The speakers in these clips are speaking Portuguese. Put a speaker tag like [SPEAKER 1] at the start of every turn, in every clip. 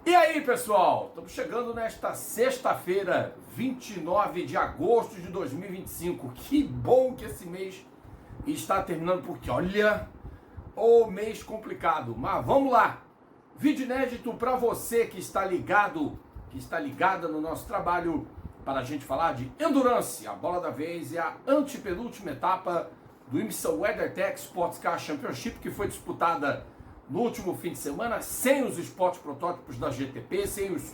[SPEAKER 1] E aí, pessoal? Estamos chegando nesta sexta-feira, 29 de agosto de 2025. Que bom que esse mês está terminando, porque olha, o mês complicado. Mas vamos lá. Vídeo inédito para você que está ligado, que está ligada no nosso trabalho, para a gente falar de Endurance. A bola da vez é a antepenúltima etapa do IMSA WeatherTech Sports Car Championship, que foi disputada no último fim de semana, sem os esportes protótipos da GTP, sem os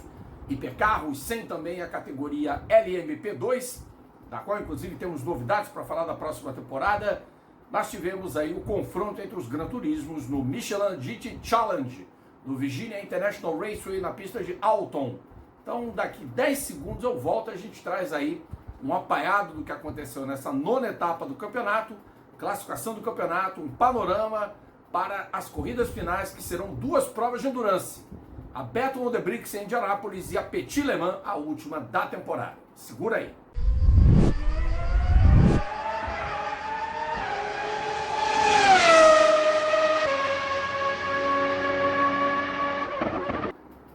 [SPEAKER 1] hipercarros, sem também a categoria LMP2, da qual inclusive temos novidades para falar da próxima temporada. Nós tivemos aí o confronto entre os Gran Turismos no Michelin GT Challenge, no Virginia International Raceway, na pista de Alton. Então daqui 10 segundos eu volto, a gente traz aí um apanhado do que aconteceu nessa nona etapa do campeonato, classificação do campeonato, um panorama para as corridas finais, que serão duas provas de endurance: a Battle on the Bricks em Indianápolis e a Petit Le Mans, a última da temporada. Segura aí.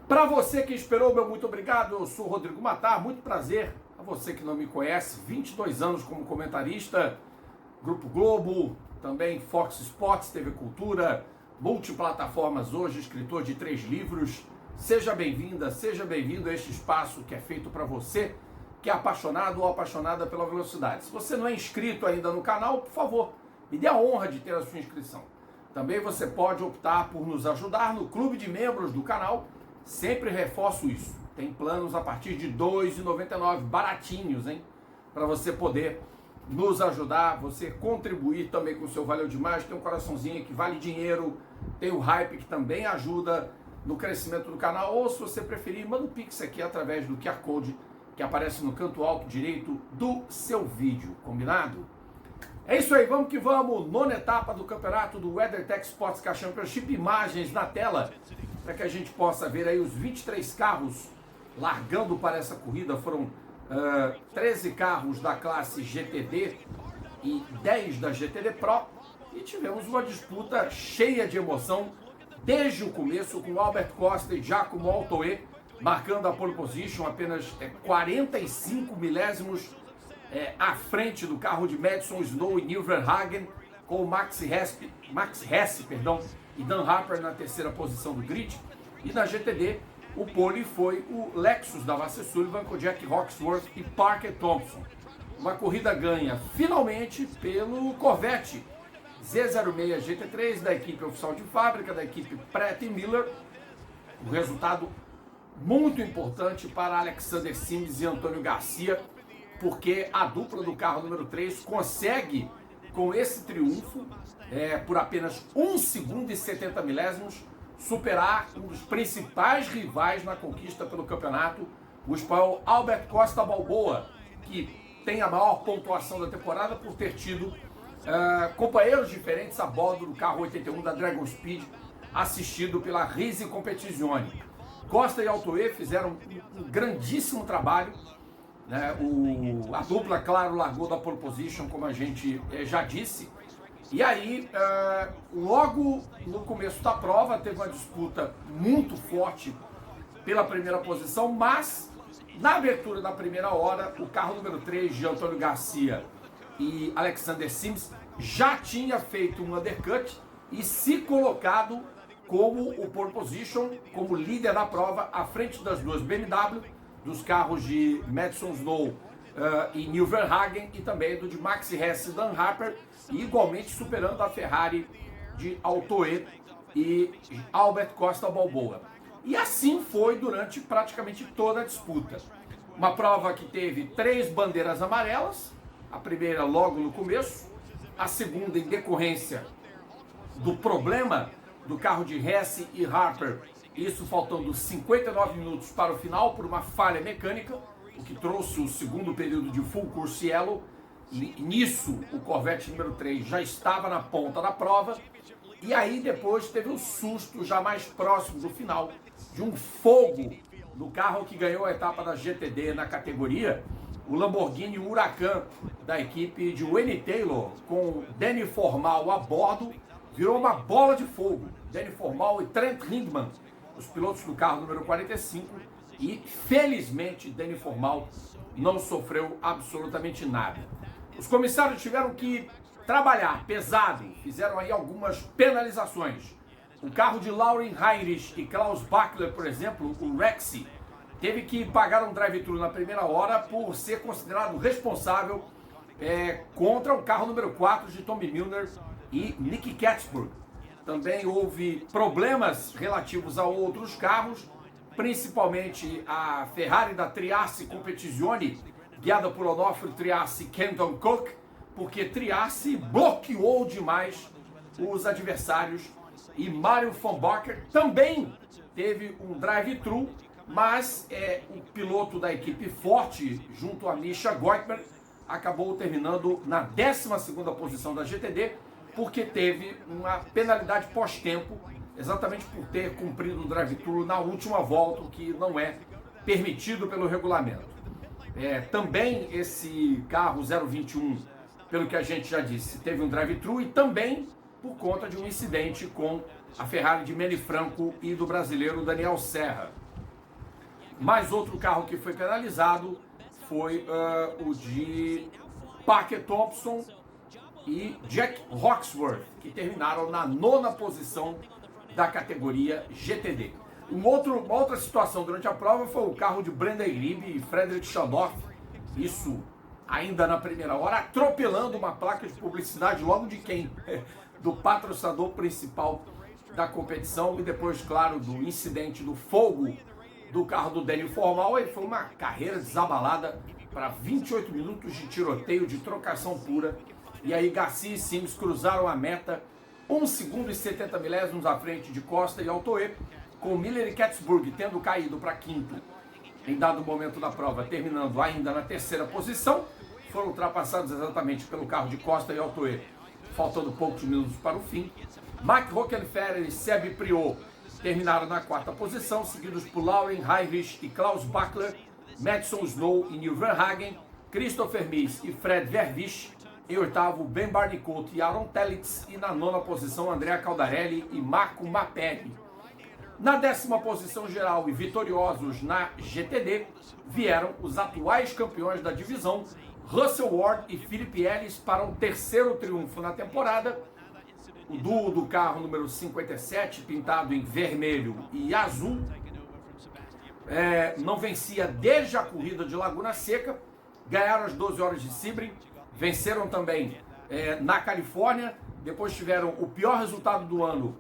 [SPEAKER 1] Para você que esperou, meu muito obrigado. Eu sou Rodrigo Matar, muito prazer. A você que não me conhece, 22 anos como comentarista, Grupo Globo, também Fox Sports, TV Cultura, multiplataformas hoje, escritor de 3 livros. Seja bem-vinda, seja bem-vindo a este espaço que é feito para você que é apaixonado ou apaixonada pela velocidade. Se você não é inscrito ainda no canal, por favor, me dê a honra de ter a sua inscrição. Também você pode optar por nos ajudar no clube de membros do canal. Sempre reforço isso. Tem planos a partir de R$ 2,99, baratinhos, hein? Para você poder nos ajudar, você contribuir também com o seu Valeu Demais. Tem um coraçãozinho que vale dinheiro, tem o Hype que também ajuda no crescimento do canal, ou se você preferir, manda um Pix aqui através do QR Code que aparece no canto alto direito do seu vídeo, combinado? É isso aí, vamos que vamos, nona etapa do campeonato do WeatherTech Sports Car Championship, imagens na tela, para que a gente possa ver aí os 23 carros largando para essa corrida. Foram 13 carros da classe GTD e 10 da GTD Pro, e tivemos uma disputa cheia de emoção desde o começo, com Albert Costa e Giacomo Altoe marcando a pole position, apenas 45 milésimos à frente do carro de Madison Snow e Neil Verhagen, com o Max Hesse e Dan Harper na terceira posição do grid. E na GTD, o pole foi o Lexus da Vasser Sullivan com Jack Hawksworth e Parker Thompson. Uma corrida ganha finalmente pelo Corvette Z06 GT3 da equipe oficial de fábrica, da equipe Pratt & Miller. Um resultado muito importante para Alexander Sims e Antônio Garcia, porque a dupla do carro número 3 consegue, com esse triunfo, por apenas 1 segundo e 70 milésimos, superar um dos principais rivais na conquista pelo campeonato, o espanhol Albert Costa Balboa, que tem a maior pontuação da temporada por ter tido companheiros diferentes a bordo do carro 81 da Dragon Speed, assistido pela Risi Competizione. Costa e Altoe fizeram um grandíssimo trabalho, né? A dupla, claro, largou da pole position, como a gente já disse. E aí, logo no começo da prova, teve uma disputa muito forte pela primeira posição, mas na abertura da primeira hora, o carro número 3 de Antônio Garcia e Alexander Sims já tinha feito um undercut e se colocado como o pole position, como líder da prova, à frente das duas BMW, dos carros de Madison Snow e Neil Verhagen, e também do de Max Hesse e Dan Harper, e igualmente superando a Ferrari de Altoe e Albert Costa Balboa. E assim foi durante praticamente toda a disputa. Uma prova que teve 3 bandeiras amarelas, a primeira logo no começo, a segunda em decorrência do problema do carro de Hesse e Harper, isso faltando 59 minutos para o final por uma falha mecânica, o que trouxe o segundo período de full course yellow. E nisso o Corvette número 3 já estava na ponta da prova, e aí depois teve um susto já mais próximo do final de um fogo no carro que ganhou a etapa da GTD na categoria, o Lamborghini Huracan da equipe de Wayne Taylor, com Danny Formal a bordo, virou uma bola de fogo. Danny Formal e Trent Hindman os pilotos do carro número 45 e, felizmente, Danny Formal não sofreu absolutamente nada. Os comissários tiveram que trabalhar pesado, fizeram aí algumas penalizações. O carro de Laurin Heinrich e Klaus Bachler, por exemplo, o Rexy, teve que pagar um drive-thru na primeira hora por ser considerado responsável contra o carro número 4 de Tommy Milner e Nicky Catsburg. Também houve problemas relativos a outros carros, principalmente a Ferrari da Triasse Competizione, guiada por Onofre Triasse e Kenton Cook, porque Triasse bloqueou demais os adversários, e Mario von Bakker também teve um drive-thru, mas o piloto da equipe Forte, junto a Misha Goikhberg, acabou terminando na 12ª posição da GTD, porque teve uma penalidade pós-tempo, exatamente por ter cumprido o drive-thru na última volta, o que não é permitido pelo regulamento. Também esse carro 021, pelo que a gente já disse, teve um drive-thru e também por conta de um incidente com a Ferrari de Manny Franco e do brasileiro Daniel Serra. Mais outro carro que foi penalizado foi o de Parker Thompson e Jack Hawksworth, que terminaram na 9ª posição da categoria GTD. Uma outra situação durante a prova foi o carro de Brendan Iribe e Frederick Chandoff, isso ainda na primeira hora, atropelando uma placa de publicidade logo de quem? Do patrocinador principal da competição, e depois, claro, do incidente do fogo do carro do Danny Formal. E foi uma carreira desabalada para 28 minutos de tiroteio, de trocação pura. E aí Garcia e Sims cruzaram a meta 1 segundo e 70 milésimos à frente de Costa e Altoé, com Miller e Catsburg tendo caído para quinto em dado momento da prova, terminando ainda na 3ª posição. Foram ultrapassados exatamente pelo carro de Costa e Altoé, faltando poucos minutos para o fim. Mike Rockenfeller e Seb Priot terminaram na 4ª posição, seguidos por Laurin Heinrich e Klaus Bachler, Madison Snow e Neil Verhagen, Christopher Mies e Fred Verwisch, em 8º Ben Barnicoat e Aaron Telitz, e na 9ª posição Andrea Caldarelli e Marco Mapelli. Na 10ª posição geral e vitoriosos na GTD vieram os atuais campeões da divisão, Russell Ward e Philip Ellis, para um 3º triunfo na temporada. O duo do carro número 57, pintado em vermelho e azul, não vencia desde a corrida de Laguna Seca. Ganharam as 12 horas de Sebring, venceram também na Califórnia, depois tiveram o pior resultado do ano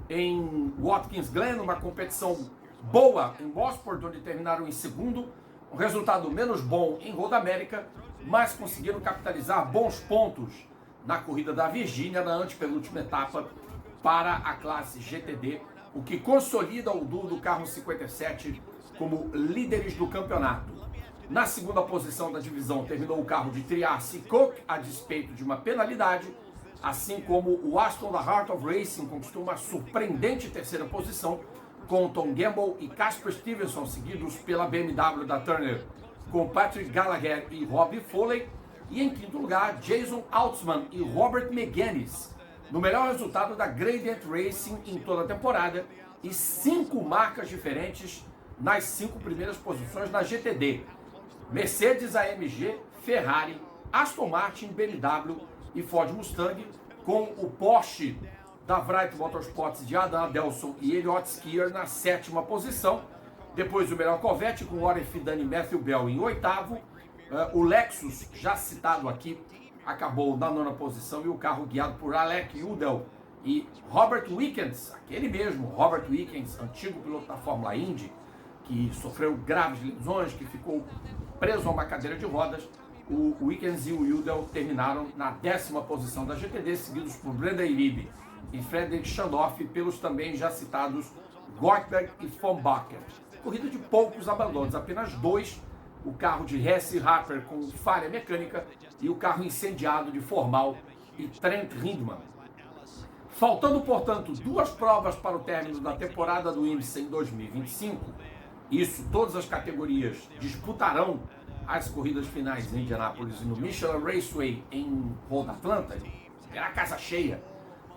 [SPEAKER 1] em Watkins Glen, uma competição boa em Gosport, onde terminaram em 2º, um resultado menos bom em Road America, mas conseguiram capitalizar bons pontos na corrida da Virgínia, na antepenúltima etapa, para a classe GTD, o que consolida o duo do carro 57 como líderes do campeonato. Na 2ª posição da divisão terminou o carro de Triasse Cook, a despeito de uma penalidade, assim como o Aston da Heart of Racing conquistou uma surpreendente 3ª posição, com Tom Gamble e Casper Stevenson, seguidos pela BMW da Turner, com Patrick Gallagher e Robbie Foley, e em 5º lugar, Jason Altsman e Robert McGuinness, no melhor resultado da Gradient Racing em toda a temporada, e 5 marcas diferentes nas 5 primeiras posições na GTD. Mercedes AMG, Ferrari, Aston Martin, BMW e Ford Mustang, com o Porsche da Wright Motorsports de Adam Adelson e Elliott Skier na 7ª posição. Depois o melhor Corvette com Warren Fidani e Matthew Bell em 8º. O Lexus, já citado aqui, acabou na 9ª posição, e o carro guiado por Alec Udell e Robert Wickens, aquele mesmo Robert Wickens, antigo piloto da Fórmula Indy, que sofreu graves lesões, que ficou preso a uma cadeira de rodas. O Wickens e o Udell terminaram na 10ª posição da GTD, seguidos por Brendan Iribe e Frederick Chandoff, pelos também já citados Goikhberg e von Bakker. Corrida de poucos abandonos, apenas 2, o carro de Hesse Harper com falha mecânica e o carro incendiado de Formal e Trent Hindman. Faltando, portanto, 2 provas para o término da temporada do IMSA em 2025, isso, todas as categorias disputarão as corridas finais em Indianápolis e no Michelin Raceway em Road Atlanta, será casa cheia,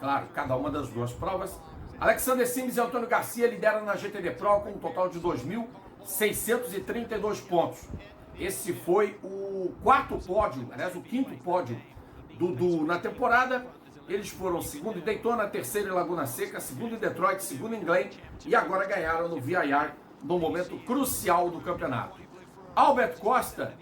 [SPEAKER 1] claro, cada uma das 2 provas. Alexander Sims e Antônio Garcia lideram na GTD Pro com um total de 2.632 pontos. Esse foi o quarto pódio, aliás, o quinto pódio do na temporada. Eles foram segundo em Daytona, terceiro em Laguna Seca, segundo em Detroit, segundo em Glen e agora ganharam no VIR no momento crucial do campeonato. Albert Costa,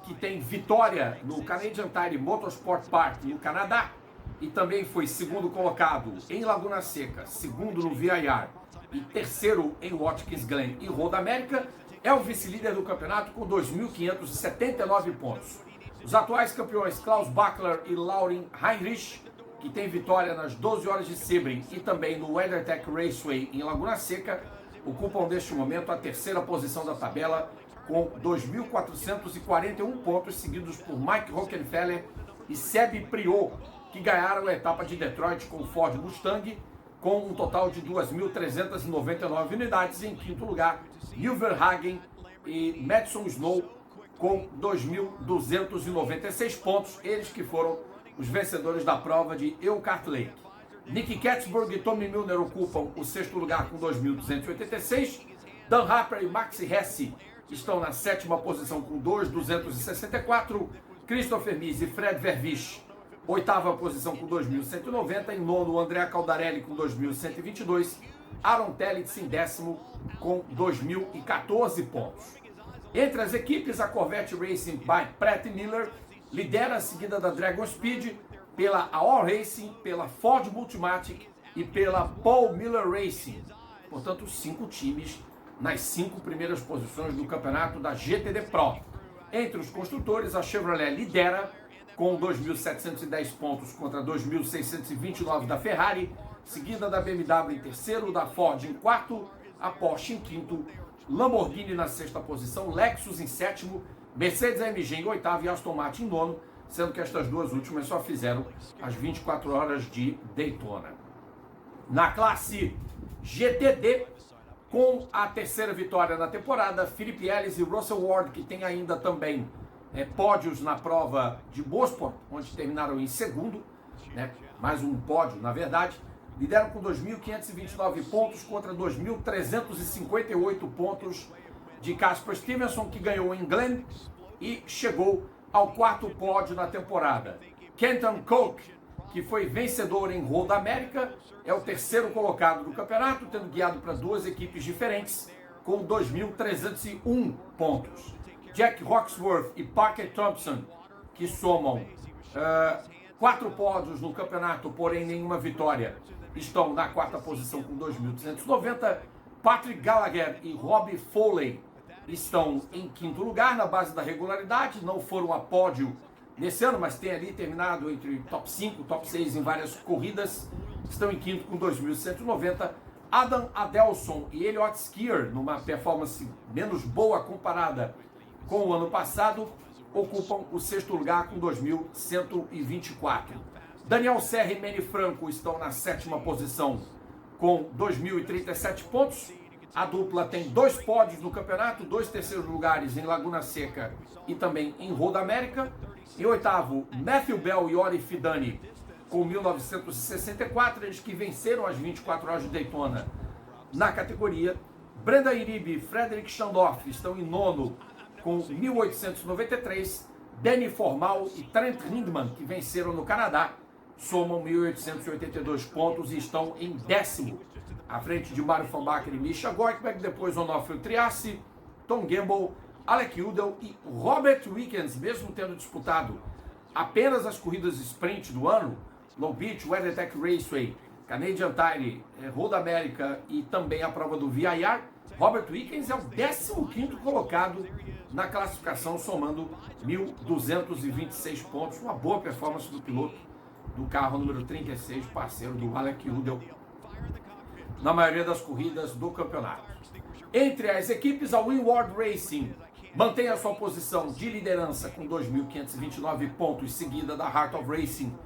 [SPEAKER 1] que tem vitória no Canadian Tire Motorsport Park no Canadá e também foi segundo colocado em Laguna Seca, segundo no VIR e terceiro em Watkins Glen e Road América, é o vice-líder do campeonato com 2.579 pontos. Os atuais campeões Klaus Bachler e Laurin Heinrich, que tem vitória nas 12 horas de Sebring e também no WeatherTech Raceway em Laguna Seca, ocupam neste momento a terceira posição da tabela com 2.441 pontos, seguidos por Mike Rockefeller e Seb Priot, que ganharam a etapa de Detroit com o Ford Mustang, com um total de 2.399 unidades. Em quinto lugar, Neil Verhagen e Madison Snow com 2.296 pontos, eles que foram os vencedores da prova de Elkhart Lake. Nicky Katzberg e Tommy Milner ocupam o sexto lugar com 2.286. Dan Harper e Maxi Hesse estão na sétima posição com 2.264. Christopher Mies e Fred Vervisch, oitava posição com 2.190. Em nono, Andrea Caldarelli com 2.122. Aaron Telitz em décimo com 2.014 pontos. Entre as equipes, a Corvette Racing by Pratt Miller lidera a seguida da Dragon Speed, pela AOR Racing, pela Ford Multimatic e pela Paul Miller Racing. Portanto, 5 times nas 5 primeiras posições do campeonato da GTD Pro. Entre os construtores, a Chevrolet lidera com 2.710 pontos contra 2.629 da Ferrari, seguida da BMW em terceiro, da Ford em quarto, a Porsche em quinto, Lamborghini na sexta posição, Lexus em sétimo, Mercedes-AMG em oitavo e Aston Martin em nono, sendo que estas duas últimas só fizeram as 24 horas de Daytona. Na classe GTD, com a terceira vitória na temporada, Philip Ellis e Russell Ward, que tem ainda também pódios na prova de Mosport, onde terminaram em segundo, mais um pódio na verdade, lideram com 2.529 pontos contra 2.358 pontos de Casper Stevenson, que ganhou em Glen e chegou ao quarto pódio na temporada. Kenton Koch, que foi vencedor em Road América, é o terceiro colocado do campeonato, tendo guiado para duas equipes diferentes, com 2.301 pontos. Jack Hawksworth e Parker Thompson, que somam 4 pódios no campeonato, porém nenhuma vitória, estão na quarta posição com 2.290. Patrick Gallagher e Robbie Foley estão em quinto lugar na base da regularidade, não foram a pódio nesse ano, mas tem ali terminado entre top 5, top 6 em várias corridas, estão em quinto com 2.190. Adam Adelson e Elliott Skier, numa performance menos boa comparada com o ano passado, ocupam o sexto lugar com 2.124. Daniel Serra e Manny Franco estão na sétima posição com 2.037 pontos. A dupla tem 2 pódios no campeonato, 2 terceiros lugares em Laguna Seca e também em Road América. Em oitavo, Matthew Bell e Ori Fidani com 1.964, eles que venceram as 24 horas de Daytona na categoria. Brenda Iribe e Frederick Schandorf estão em nono com 1.893. Danny Formal e Trent Hindman, que venceram no Canadá, somam 1.882 pontos e estão em décimo, à frente de Mario Van Backer e Misha Goikhberg, depois Onofre Triassi, Tom Gamble, Alec Udall e Robert Wickens, mesmo tendo disputado apenas as corridas sprint do ano, Long Beach, WeatherTech Raceway, Canadian Tire, Road America e também a prova do VIR, Robert Wickens é o 15º colocado na classificação, somando 1.226 pontos, uma boa performance do piloto do carro número 36, parceiro do Alec Udall, na maioria das corridas do campeonato. Entre as equipes, a Windward Racing mantém a sua posição de liderança com 2.529 pontos, seguida da Heart of Racing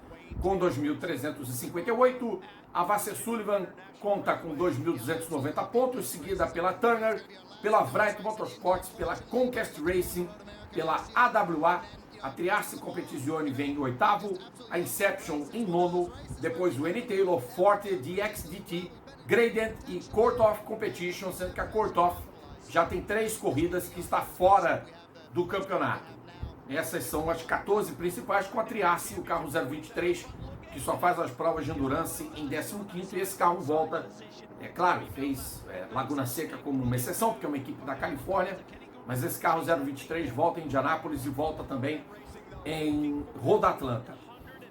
[SPEAKER 1] com 2.358. A Vasser Sullivan conta com 2.290 pontos, seguida pela Turner, pela Wright Motorsports, pela Conquest Racing, pela AWA. A Triasse Competizione vem em oitavo, a Inception em nono, depois o N Taylor, Forte, DXDT Gradient e Court of Competition, sendo que a Court of já tem 3 corridas que está fora do campeonato. Essas são as 14 principais, com a Triasse, o carro 023, que só faz as provas de endurance em 15º, e esse carro volta, é claro, fez Laguna Seca como uma exceção, porque é uma equipe da Califórnia, mas esse carro 023 volta em Indianápolis e volta também em Road Atlanta.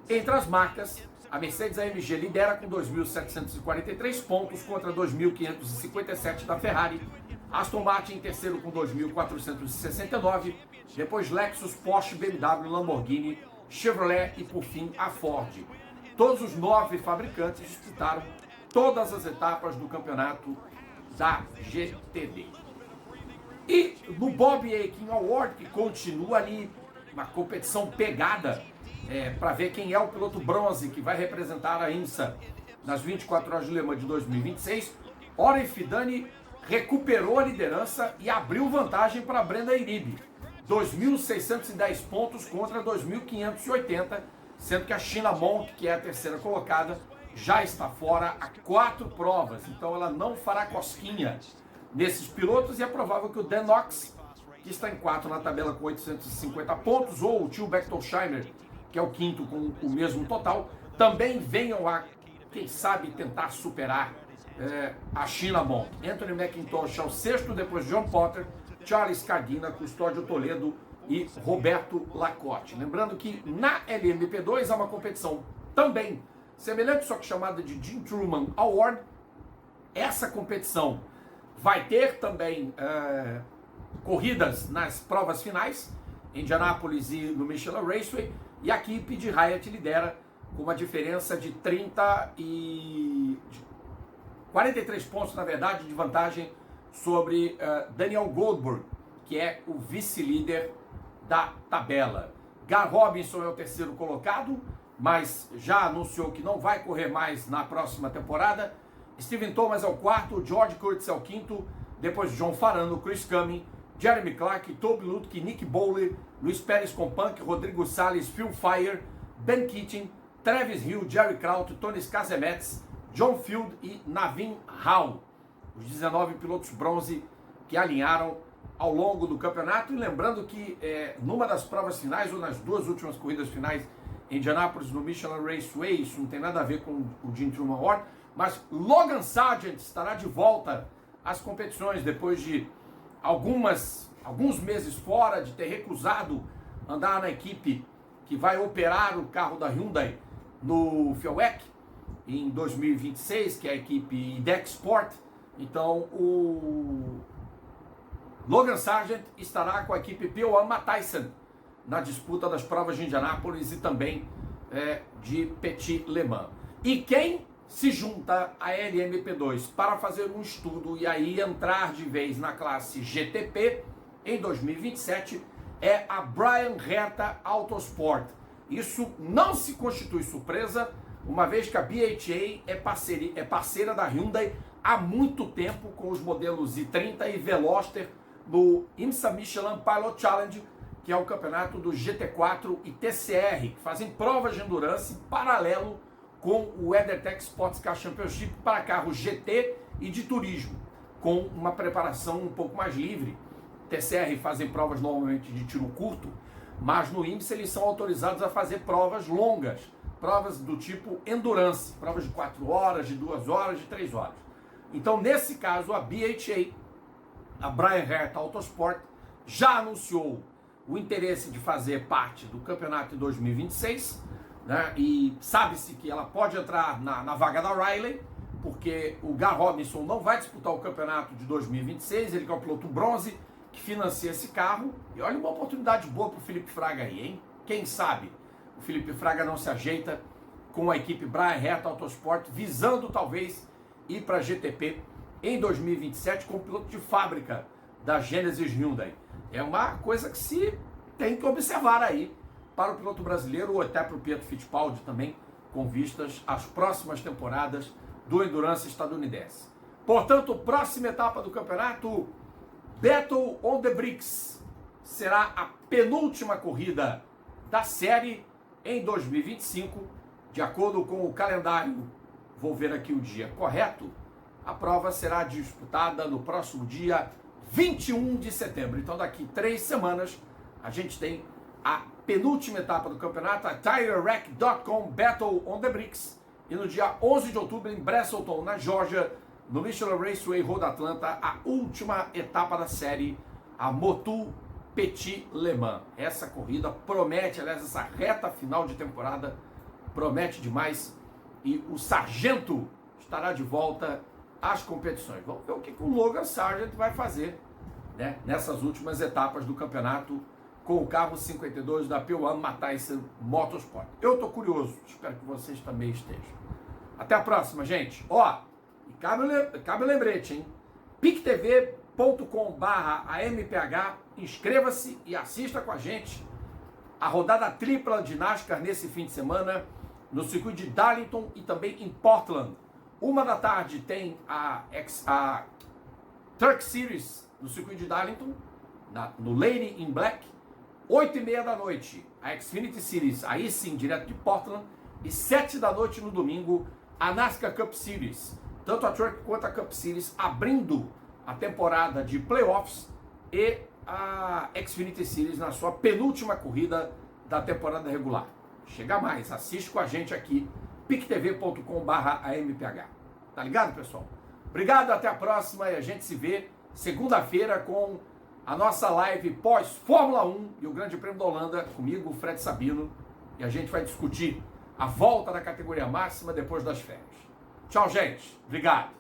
[SPEAKER 1] Entre as marcas, a Mercedes-AMG lidera com 2.743 pontos contra 2.557 da Ferrari, Aston Martin em terceiro com 2.469, depois Lexus, Porsche, BMW, Lamborghini, Chevrolet e por fim a Ford. Todos os 9 fabricantes disputaram todas as etapas do campeonato da GTD. E no Bob Akin Award, que continua ali uma competição pegada para ver quem é o piloto bronze que vai representar a IMSA nas 24 horas de Le Mans de 2026, Oren Fidani recuperou a liderança e abriu vantagem para Brenda Iribe, 2.610 pontos contra 2.580, sendo que a Sheena Monk, que é a terceira colocada, já está fora há 4 provas, então ela não fará cosquinha nesses pilotos, e é provável que o Dan Knox, que está em 4 na tabela com 850 pontos, ou o Till Bechtolsheimer, que é o 5º com o mesmo total, também venham a, quem sabe, tentar superar a Sheena Monk. Anthony McIntosh é o 6º, depois John Potter, Charles Cardina, Custódio Toledo e Roberto Lacote. Lembrando que na LMP2 há uma competição também semelhante, só que chamada de Jim Truman Award. Essa competição vai ter também corridas nas provas finais, em Indianápolis e no Michelin Raceway, e a equipe de Hyatt lidera com uma diferença de 43 pontos, na verdade, de vantagem sobre Daniel Goldberg, que é o vice-líder da tabela. Gar Robinson é o terceiro colocado, mas já anunciou que não vai correr mais na próxima temporada. Steven Thomas é o 4º, George Kurtz é o 5º, depois John Farano, Chris Cumming, Jeremy Clark, Toby Lutke, Nick Bowley, Luiz Pérez Companc, Rodrigo Salles, Phil Fire, Ben Keating, Travis Hill, Jerry Kraut, Tony Skazemetz, John Field e Navin Hall, os 19 pilotos bronze que alinharam ao longo do campeonato. E lembrando que numa das provas finais, ou nas 2 últimas corridas finais em Indianápolis, no Michelin Raceway, isso não tem nada a ver com o Jim Truman Award, mas Logan Sargent estará de volta às competições depois de alguns meses fora, de ter recusado andar na equipe que vai operar o carro da Hyundai no FIOEC em 2026, que é a equipe IDEC Sport. Então o Logan Sargent estará com a equipe P1 Matthijssen na disputa das provas de Indianápolis e também de Petit Le Mans. E quem se junta à LMP2 para fazer um estudo e aí entrar de vez na classe GTP em 2027 é a Bryan Herta Autosport. Isso não se constitui surpresa, uma vez que a BHA é parceira da Hyundai há muito tempo com os modelos i30 e Veloster no IMSA Michelin Pilot Challenge, que é o campeonato do GT4 e TCR, que fazem provas de endurance paralelo com o WeatherTech Sports Car Championship para carros GT e de turismo, com uma preparação um pouco mais livre. TCR fazem provas normalmente de tiro curto, mas no IMSA eles são autorizados a fazer provas longas, provas do tipo endurance, provas de 4 horas, de 2 horas, de 3 horas. Então, nesse caso, a BHA, a Bryan Herta Autosport, já anunciou o interesse de fazer parte do campeonato de 2026, né? E sabe-se que ela pode entrar na vaga da Riley, porque o Gar Robinson não vai disputar o campeonato de 2026, ele que é o piloto bronze, que financia esse carro. E olha uma oportunidade boa para o Felipe Fraga aí, hein? Quem sabe o Felipe Fraga não se ajeita com a equipe Bryan Herta Autosport, visando talvez ir para a GTP em 2027 com o piloto de fábrica da Genesis Hyundai. É uma coisa que se tem que observar aí para o piloto brasileiro, ou até para o Pietro Fittipaldi também, com vistas às próximas temporadas do Endurance estadunidense. Portanto, próxima etapa do campeonato, Battle on the Bricks, será a penúltima corrida da série em 2025, de acordo com o calendário. Vou ver aqui o dia correto, A prova será disputada no próximo dia 21 de setembro. Então, daqui 3 semanas, a gente tem a penúltima etapa do campeonato, a TireRack.com Battle on the Bricks. E no dia 11 de outubro, em Braselton, na Geórgia, no Michelin Raceway Road Atlanta, a última etapa da série, a Motul Petit Le Mans. Essa corrida promete, aliás, essa reta final de temporada promete demais. E o Sargento estará de volta às competições. Vamos ver o que o Logan Sargent vai fazer, né, nessas últimas etapas do campeonato com o carro 52 da P1 Matthijssen Motorsport. Eu estou curioso, espero que vocês também estejam. Até a próxima, gente. Ó, e cabe um lembrete, hein? pictv.com/AMPH, inscreva-se e assista com a gente a rodada tripla de NASCAR nesse fim de semana, no circuito de Darlington e também em Portland. 1 da tarde tem a Truck Series no circuito de Darlington, no Lady in Black. 8h30 da noite, a Xfinity Series, aí sim, direto de Portland. E 7 da noite no domingo, a NASCAR Cup Series. Tanto a Truck quanto a Cup Series abrindo a temporada de playoffs e a Xfinity Series na sua penúltima corrida da temporada regular. Chega mais, assiste com a gente aqui, pictv.com/AMPH. Tá ligado, pessoal? Obrigado, até a próxima e a gente se vê segunda-feira com a nossa live pós-Fórmula 1 e o Grande Prêmio da Holanda, comigo, Fred Sabino, e a gente vai discutir a volta da categoria máxima depois das férias. Tchau, gente. Obrigado.